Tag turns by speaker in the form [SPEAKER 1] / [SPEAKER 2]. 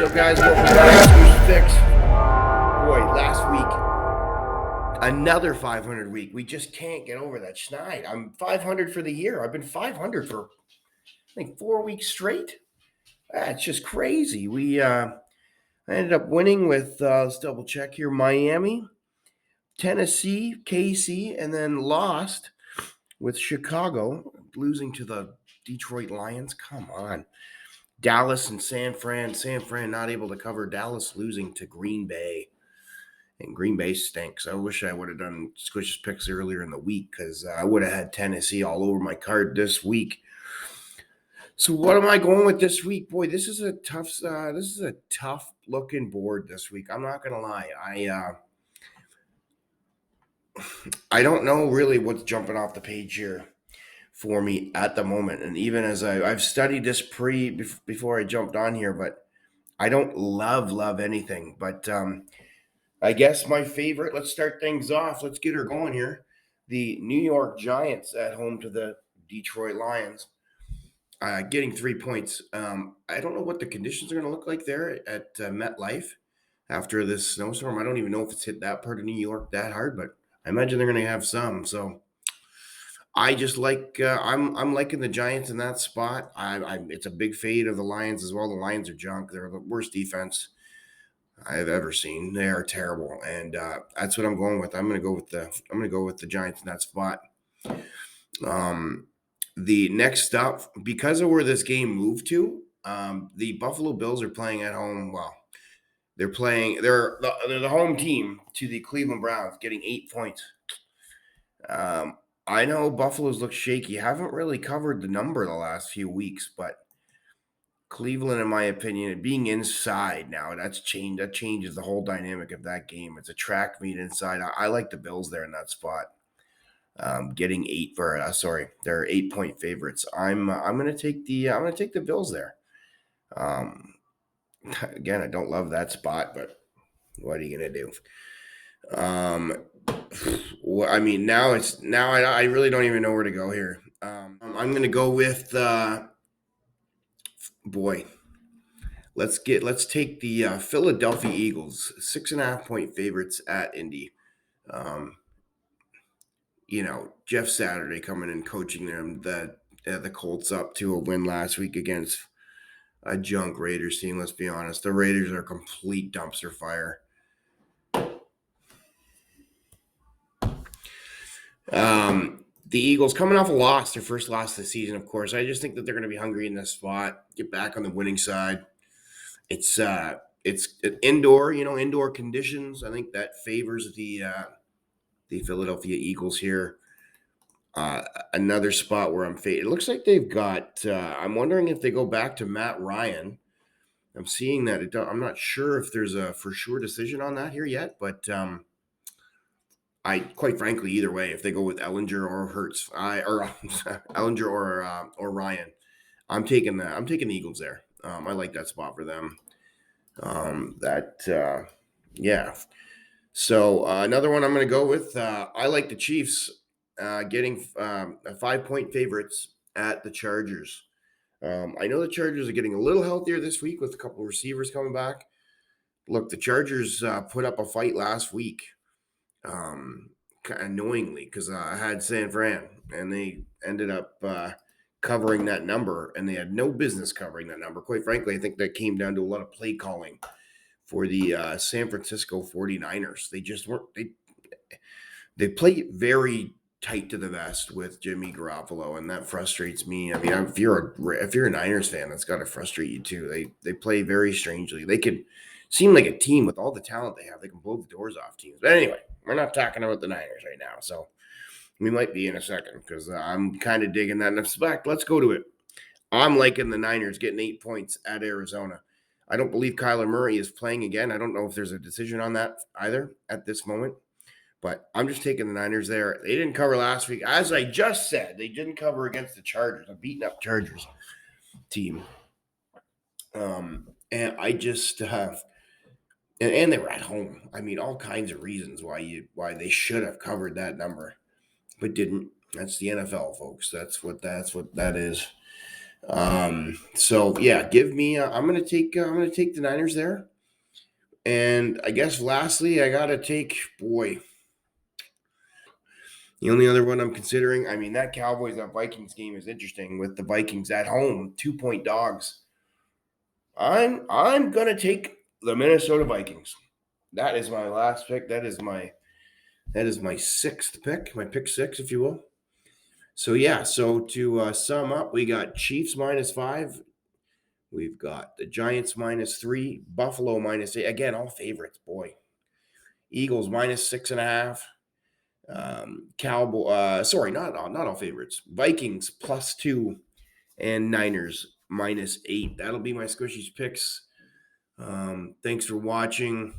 [SPEAKER 1] up, guys? Welcome back to Picks. Boy, last week, another 500 week. We just can't get over that schneid. I'm 500 for the year. I've been 500 for, I think, 4 weeks straight. That's just crazy. I ended up winning with, let's double check here, Miami, Tennessee, KC, and then lost with Chicago, losing to the Detroit Lions. Come on. Dallas and San Fran. San Fran not able to cover. Dallas losing to Green Bay. And Green Bay stinks. I wish I would have done Squish's picks earlier in the week because I would have had Tennessee all over my card this week. So what am I going with this week? Boy, this is a tough looking board this week. I'm not gonna lie. I don't know really what's jumping off the page here for me at the moment. And even as I've studied this before I jumped on here, but I don't love anything. But I guess my favorite, let's start things off. Let's get her going here. The New York Giants at home to the Detroit Lions, getting 3 points. I don't know what the conditions are going to look like there at MetLife after this snowstorm. I don't even know if it's hit that part of New York that hard, but I imagine they're going to have some. So I just like I'm liking the Giants in that spot. It's a big fade of the Lions as well. The Lions are junk. They're the worst defense I've ever seen. They are terrible, and that's what I'm going with. I'm going to go with the Giants in that spot. The next up, because of where this game moved to, the Buffalo Bills are playing at home. Well, they're the home team to the Cleveland Browns, getting 8 points. I know Buffalo's look shaky. Haven't really covered the number the last few weeks, but Cleveland, in my opinion, being inside now, that changes the whole dynamic of that game. It's a track meet inside. I like the Bills there in that spot. Getting they're 8-point favorites. I'm gonna take the Bills there. Again, I don't love that spot, but what are you gonna do? I mean, now I really don't even know where to go here. I'm gonna go with boy. Let's take the Philadelphia Eagles, 6.5-point favorites at Indy. Jeff Saturday coming and coaching them, the Colts up to a win last week against a junk Raiders team. Let's be honest, the Raiders are a complete dumpster fire. The Eagles coming off a loss, their first loss of the season, of course. I just think that they're going to be hungry in this spot, get back on the winning side. It's indoor conditions. I think that favors the Philadelphia Eagles here. Another spot where it looks like they've got. I'm wondering if they go back to Matt Ryan. I'm seeing that. I'm not sure if there's a for sure decision on that here yet, but I quite frankly, either way, if they go with Ellinger or Hurts, Ellinger or Ryan, I'm taking the Eagles there. I like that spot for them. Yeah. So another one I'm going to go with. I like the Chiefs getting 5-point favorites at the Chargers. I know the Chargers are getting a little healthier this week with a couple of receivers coming back. Look, the Chargers put up a fight last week. Kind of annoyingly, because I had San Fran, and they ended up covering that number, and they had no business covering that number. Quite frankly, I think that came down to a lot of play calling for the San Francisco 49ers. They just weren't they play very tight to the vest with Jimmy Garoppolo, and that frustrates me. I mean, if you're a Niners fan, that's got to frustrate you too. They play very strangely. They could seem like a team with all the talent they have. They can blow the doors off teams. But anyway, we're not talking about the Niners right now, so we might be in a second because I'm kind of digging that. In fact, let's go to it. I'm liking the Niners getting 8 points at Arizona. I don't believe Kyler Murray is playing again. I don't know if there's a decision on that either at this moment. But I'm just taking the Niners there. They didn't cover last week. As I just said, they didn't cover against the Chargers, a beaten up Chargers team. And I just have, and they were at home. I mean, all kinds of reasons why they should have covered that number, but didn't. That's the NFL, folks. That's what that is. So yeah, give me. I'm gonna take. I'm gonna take the Niners there. And I guess lastly, I gotta take. Boy, the only other one I'm considering. I mean, that Cowboys that Vikings game is interesting with the Vikings at home, 2-point dogs. I'm gonna take the Minnesota Vikings. That is my last pick. That is my sixth pick, my pick six, if you will. So yeah, so to sum up, we got Chiefs -5. We've got the Giants -3, Buffalo -8. Again, all favorites, boy. Eagles -6.5. Cowboy. Sorry, not all favorites. Vikings +2 and Niners -8. That'll be my squishies picks. Thanks for watching.